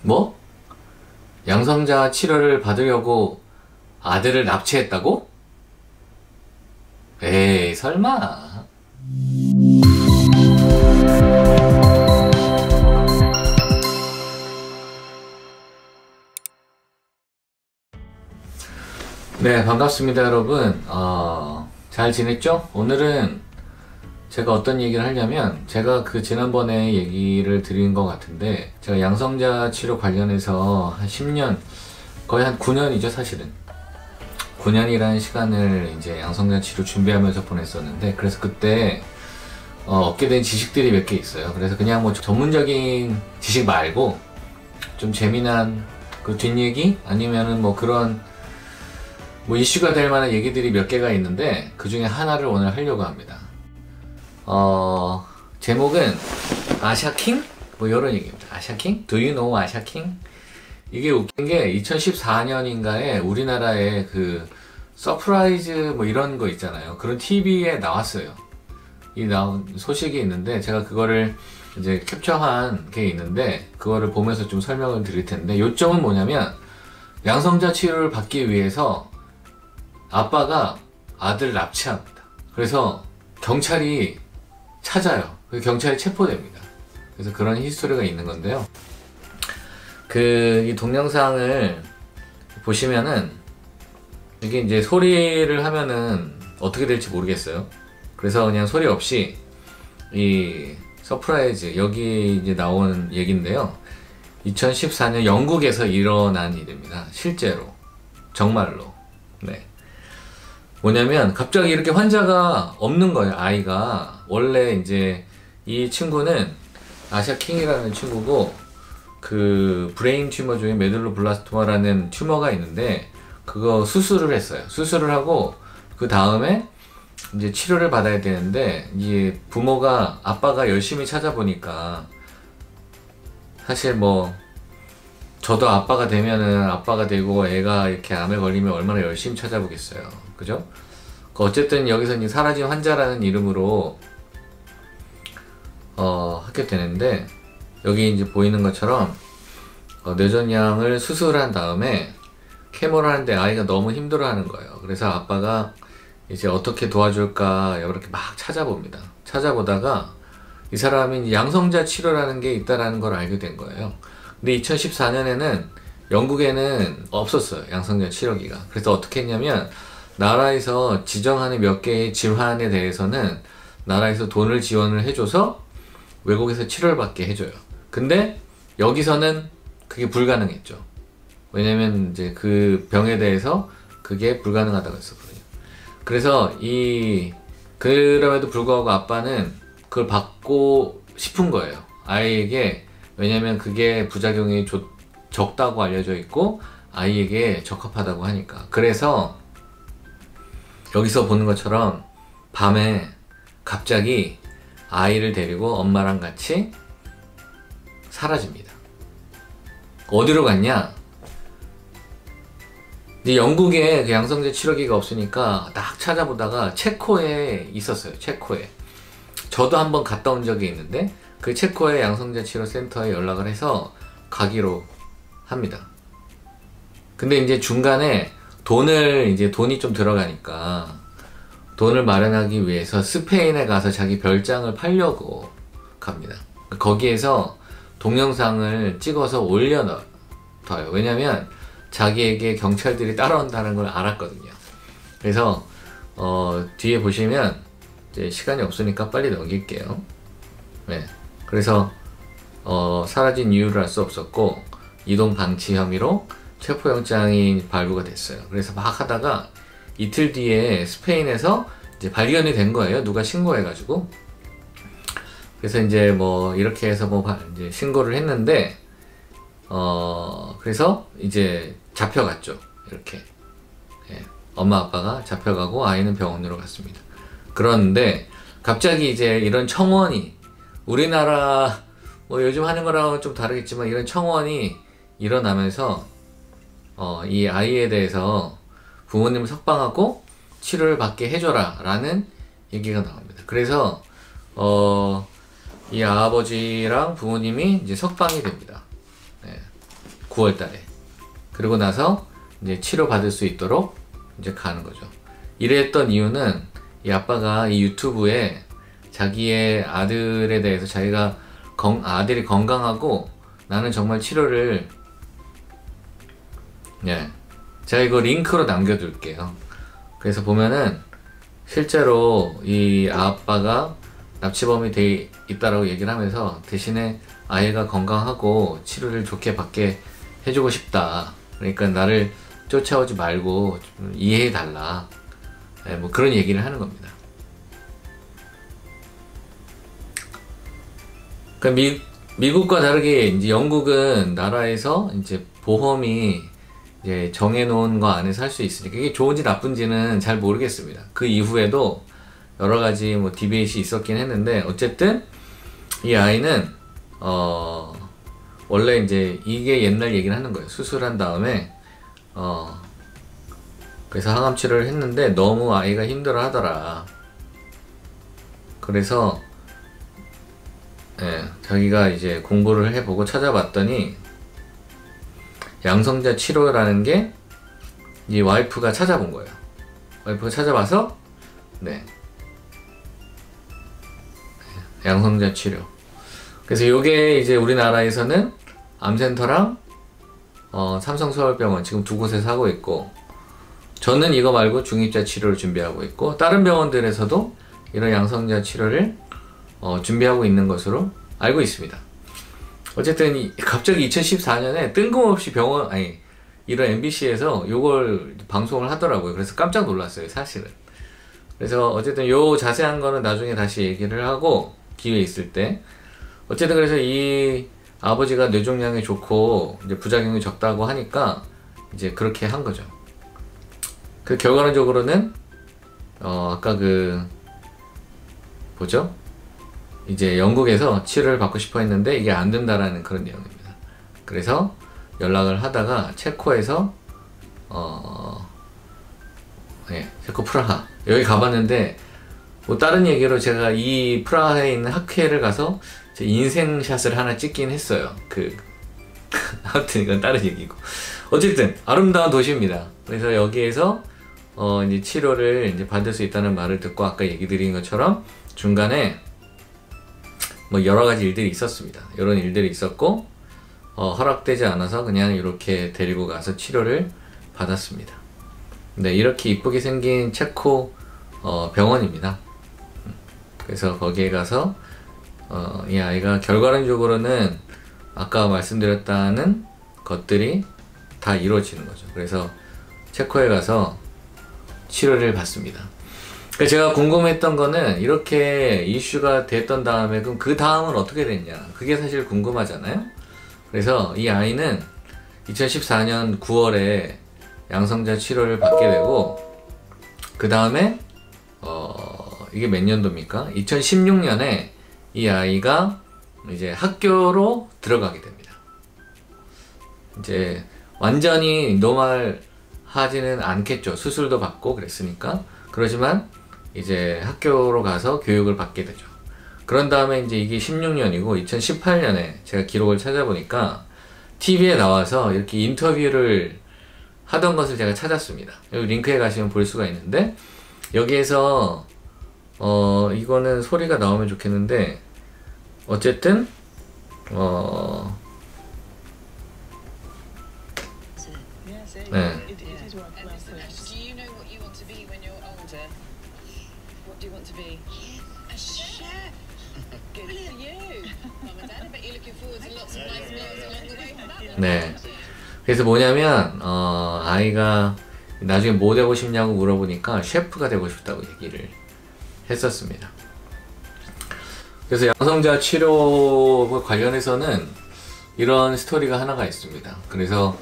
뭐? 양성자 치료를 받으려고 아들을 납치했다고? 에이, 설마. 네, 반갑습니다, 여러분. 잘 지냈죠? 오늘은 제가 어떤 얘기를 하려면, 제가 지난번에 얘기를 드린 것 같은데, 제가 양성자 치료 관련해서 한 10년, 거의 한 9년이죠, 사실은. 9년이라는 시간을 이제 양성자 치료 준비하면서 보냈었는데, 그래서 그때 얻게 된 지식들이 몇 개 있어요. 그래서 그냥 뭐 전문적인 지식 말고 좀 재미난 그 뒷얘기? 아니면은 뭐 그런 뭐 이슈가 될 만한 얘기들이 몇 개가 있는데, 그 중에 하나를 오늘 하려고 합니다. 제목은 아샤킹? 뭐 이런 얘기입니다. 아샤킹? Do you know 아샤킹? 이게 웃긴 게 2014년인가에 우리나라에 그 서프라이즈 뭐 이런 거 있잖아요. 그런 TV에 나왔어요. 이 나온 소식이 있는데, 제가 그거를 이제 캡처한 게 있는데, 그거를 보면서 좀 설명을 드릴 텐데, 요점은 뭐냐면, 양성자 치료를 받기 위해서 아빠가 아들을 납치합니다. 그래서 경찰이 찾아요. 그래서 경찰이 체포됩니다. 그래서 그런 히스토리가 있는 건데요. 이 동영상을 보시면은, 이게 이제 소리를 하면은 어떻게 될지 모르겠어요. 그래서 그냥 소리 없이 이 서프라이즈, 여기 이제 나온 얘기인데요. 2014년 영국에서 일어난 일입니다. 실제로. 정말로. 네. 뭐냐면 갑자기 이렇게 환자가 없는 거예요. 아이가 원래 이제 이 친구는 아샤킹이라는 친구고, 그 브레인 튜머 중에 메둘로블라스토마라는 튜머가 있는데, 그거 수술을 했어요. 수술을 하고 그 다음에 이제 치료를 받아야 되는데, 이제 부모가, 아빠가 열심히 찾아보니까, 사실 뭐 저도 아빠가 되면은, 아빠가 되고 애가 이렇게 암에 걸리면 얼마나 열심히 찾아보겠어요. 그죠? 어쨌든 여기서 이제 사라진 환자라는 이름으로 하게 되는데, 여기 이제 보이는 것처럼 뇌전양을 수술한 다음에 케모를 하는데 아이가 너무 힘들어하는 거예요. 그래서 아빠가 이제 어떻게 도와줄까 이렇게 막 찾아봅니다. 찾아보다가 이 사람이 양성자 치료라는 게 있다라는 걸 알게 된 거예요. 근데 2014년에는 영국에는 없었어요, 양성자 치료기가. 그래서 어떻게 했냐면, 나라에서 지정하는 몇 개의 질환에 대해서는 나라에서 돈을 지원을 해줘서 외국에서 치료를 받게 해줘요. 근데 여기서는 그게 불가능했죠. 왜냐면 이제 그 병에 대해서 그게 불가능하다고 했었거든요. 그래서 그럼에도 불구하고 아빠는 그걸 받고 싶은 거예요, 아이에게. 왜냐면 그게 부작용이 적다고 알려져 있고 아이에게 적합하다고 하니까. 그래서 여기서 보는 것처럼 밤에 갑자기 아이를 데리고 엄마랑 같이 사라집니다. 어디로 갔냐? 이제 영국에 그 양성자 치료기가 없으니까 딱 찾아보다가 체코에 있었어요. 체코에. 저도 한번 갔다 온 적이 있는데, 그 체코의 양성자 치료 센터에 연락을 해서 가기로 합니다. 근데 이제 중간에 돈이 좀 들어가니까, 돈을 마련하기 위해서 스페인에 가서 자기 별장을 팔려고 갑니다. 거기에서 동영상을 찍어서 올려놔요. 왜냐면 자기에게 경찰들이 따라온다는 걸 알았거든요. 그래서 뒤에 보시면, 이제 시간이 없으니까 빨리 넘길게요. 네. 그래서 사라진 이유를 알 수 없었고, 이동 방치 혐의로 체포영장이 발부가 됐어요. 그래서 막 하다가 이틀 뒤에 스페인에서 이제 발견이 된 거예요. 누가 신고해가지고. 그래서 이제 뭐 이렇게 해서 이제 신고를 했는데, 그래서 이제 잡혀갔죠. 이렇게. 예. 엄마 아빠가 잡혀가고 아이는 병원으로 갔습니다. 그런데 갑자기 이제 이런 청원이, 우리나라 뭐 요즘 하는 거랑은 좀 다르겠지만, 이런 청원이 일어나면서 이 아이에 대해서 부모님을 석방하고 치료를 받게 해줘라 라는 얘기가 나옵니다. 그래서 이 아버지랑 부모님이 이제 석방이 됩니다. 네. 9월 달에. 그리고 나서 이제 치료받을 수 있도록 이제 가는 거죠. 이랬던 이유는 이 아빠가 이 유튜브에 자기의 아들에 대해서 자기가 아들이 건강하고 나는 정말 치료를 제가 이거 링크로 남겨둘게요. 그래서 보면은 실제로 이 아빠가 납치범이 돼 있다라고 얘기를 하면서 대신에 아이가 건강하고 치료를 좋게 받게 해주고 싶다. 그러니까 나를 쫓아오지 말고 좀 이해해달라. 뭐 그런 얘기를 하는 겁니다. 그러니까 미국과 다르게 이제 영국은 나라에서 이제 보험이 이제 정해놓은 거 안에서 할 수 있으니까 이게 좋은지 나쁜지는 잘 모르겠습니다. 그 이후에도 여러 가지 뭐 디베이트가 있었긴 했는데 어쨌든 이 아이는 원래 이제 이게 옛날 얘기를 하는 거예요. 수술한 다음에 그래서 항암 치료를 했는데 너무 아이가 힘들어 하더라. 그래서 자기가 이제 공부를 해보고 찾아봤더니 양성자 치료라는 게 이 와이프가 찾아본 거예요. 와이프가 찾아봐서 양성자 치료. 그래서 이게 이제 우리나라에서는 암센터랑 삼성서울병원 지금 두 곳에서 하고 있고, 저는 이거 말고 중입자 치료를 준비하고 있고 다른 병원들에서도 이런 양성자 치료를 준비하고 있는 것으로 알고 있습니다. 어쨌든 갑자기 2014년에 뜬금없이 이런 MBC에서 요걸 방송을 하더라고요. 그래서 깜짝 놀랐어요, 사실은. 그래서 어쨌든 요 자세한 거는 나중에 다시 얘기를 하고, 기회 있을 때. 어쨌든 그래서 이 아버지가 뇌종양이 좋고 이제 부작용이 적다고 하니까 이제 그렇게 한 거죠. 그 결과론적으로는 아까 뭐죠? 이제 영국에서 치료를 받고 싶어 했는데 이게 안 된다라는 그런 내용입니다. 그래서 연락을 하다가 체코에서 체코 프라하 여기 가봤는데, 뭐 다른 얘기로 제가 이 프라하에 있는 학회를 가서 제 인생샷을 하나 찍긴 했어요. 아무튼 이건 다른 얘기고. 어쨌든 아름다운 도시입니다. 그래서 여기에서 이제 치료를 이제 받을 수 있다는 말을 듣고 아까 얘기 드린 것처럼 중간에 뭐 여러 가지 일들이 있었습니다. 이런 일들이 있었고 허락되지 않아서 그냥 이렇게 데리고 가서 치료를 받았습니다. 네, 이렇게 이쁘게 생긴 체코 병원입니다. 그래서 거기에 가서 이 아이가 결과론적으로는 아까 말씀드렸다는 것들이 다 이루어지는 거죠. 그래서 체코에 가서 치료를 받습니다. 그러니까 제가 궁금했던 거는 이렇게 이슈가 됐던 다음에 그럼 그 다음은 어떻게 됐냐, 그게 사실 궁금하잖아요. 그래서 이 아이는 2014년 9월에 양성자 치료를 받게 되고, 그 다음에 이게 몇 년도입니까? 2016년에 이 아이가 이제 학교로 들어가게 됩니다. 이제 완전히 노멀하지는 않겠죠. 수술도 받고 그랬으니까. 그러지만 이제 학교로 가서 교육을 받게 되죠. 그런 다음에 이제 이게 16년이고 2018년에 제가 기록을 찾아보니까 TV에 나와서 이렇게 인터뷰를 하던 것을 제가 찾았습니다. 여기 링크에 가시면 볼 수가 있는데, 여기에서 이거는 소리가 나오면 좋겠는데, 어쨌든 네. 네. 그래서 뭐냐면 아이가 나중에 뭐 되고 싶냐고 물어보니까 셰프가 되고 싶다고 얘기를 했었습니다. 그래서 양성자 치료와 관련해서는 이런 스토리가 하나가 있습니다. 그래서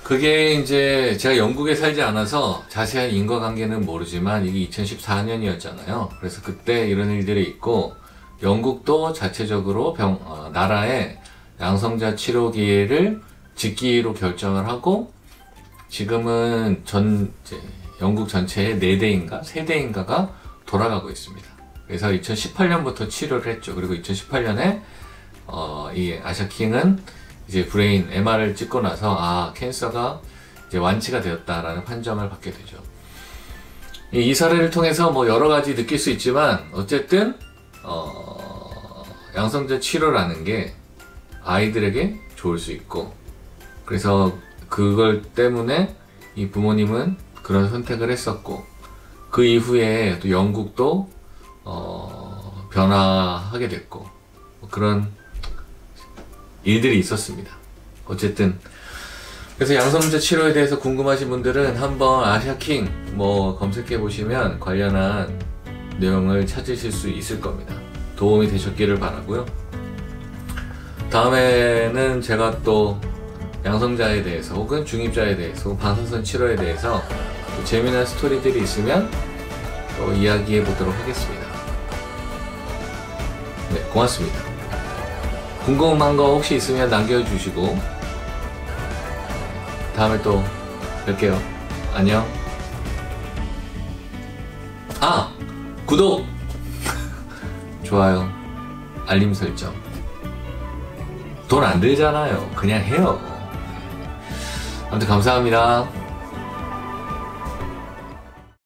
그게 이제 제가 영국에 살지 않아서 자세한 인과관계는 모르지만 이게 2014년이었잖아요. 그래서 그때 이런 일들이 있고, 영국도 자체적으로 나라에 양성자 치료 기회를 짓기로 결정을 하고, 지금은 영국 전체에 4대인가 3대인가가 돌아가고 있습니다. 그래서 2018년부터 치료를 했죠. 그리고 2018년에 이 아샤 킹은 이제 브레인 MR을 찍고 나서 아, 캔서가 이제 완치가 되었다라는 판정을 받게 되죠. 이 사례를 통해서 뭐 여러 가지 느낄 수 있지만 어쨌든 양성자 치료라는 게 아이들에게 좋을 수 있고, 그래서 그걸 때문에 이 부모님은 그런 선택을 했었고, 그 이후에 또 영국도 변화하게 됐고, 그런 일들이 있었습니다. 어쨌든 그래서 양성자 치료에 대해서 궁금하신 분들은 한번 아시아킹 뭐 검색해 보시면 관련한 내용을 찾으실 수 있을 겁니다. 도움이 되셨기를 바라고요. 다음에는 제가 또 양성자에 대해서 혹은 중입자에 대해서 방사선 치료에 대해서 또 재미난 스토리들이 있으면 또 이야기해 보도록 하겠습니다. 네, 고맙습니다. 궁금한 거 혹시 있으면 남겨주시고 다음에 또 뵐게요. 안녕. 아! 구독! 좋아요, 알림 설정. 돈 안 들잖아요. 그냥 해요. 아무튼 감사합니다.